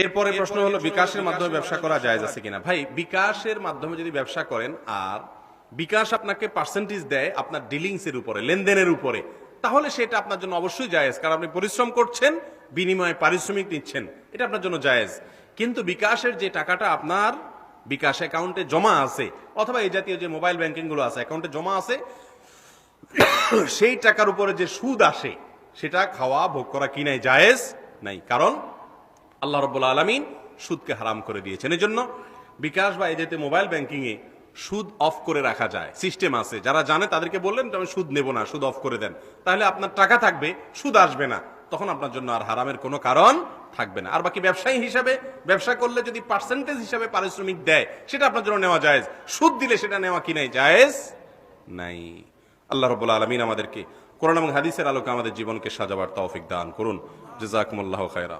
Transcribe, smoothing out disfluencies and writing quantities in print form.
এরপরে প্রশ্ন হলো বিকাশের মাধ্যমে ব্যবসা করা জায়েজ আছে কিনা। ভাই, বিকাশের মাধ্যমে যদি ব্যবসা করেন আর বিকাশ আপনাকে পার্সেন্টেজ দেয় আপনার ডিলিংস এর উপরে, লেনদেনের উপরে, তাহলে সেটা আপনার জন্য অবশ্যই জায়েজ, কারণ আপনি পরিশ্রম করছেন, বিনিময়ে পারিশ্রমিক নিচ্ছেন, এটা আপনার জন্য জায়েজ। কিন্তু বিকাশের যে টাকাটা আপনার বিকাশ অ্যাকাউন্টে জমা আছে, অথবা এই জাতীয় যে মোবাইল ব্যাংকিং গুলো আছে অ্যাকাউন্টে জমা আছে, সেই টাকার উপরে যে সুদ আসে সেটা খাওয়া ভোগ করা কি নাই, জায়েজ নাই, কারণ আল্লাহ রাব্বুল আলামিন সুদকে হারাম করে দিয়েছেন। এজন্য বিকাশ বা এই জাতীয় মোবাইল ব্যাংকিং এ সুদ অফ করে রাখা যায়, সিস্টেম আছে, যারা জানে তাদেরকে বললেন আমি সুদ নেব না, সুদ অফ করে দেন, তাহলে আপনার টাকা থাকবে, সুদ আসবে না, তখন আপনার জন্য আর হারামের কোনো কারণ থাকবে না। আর বাকি ব্যবসায়ী হিসাবে ব্যবসা করলে যদি পার্সেন্টেজ হিসাবে পারিশ্রমিক দেয়, সেটা আপনার জন্য নেওয়া জায়েজ, সুদ দিলে সেটা নেওয়া কি নাই, জায়েজ নাই। আল্লাহ রাব্বুল আলামিন আমাদেরকে কোরআন এবং হাদিসের আলোকে আমাদের জীবনকে সাজাবার তৌফিক দান করুন। জাযাকুমুল্লাহু খায়রা।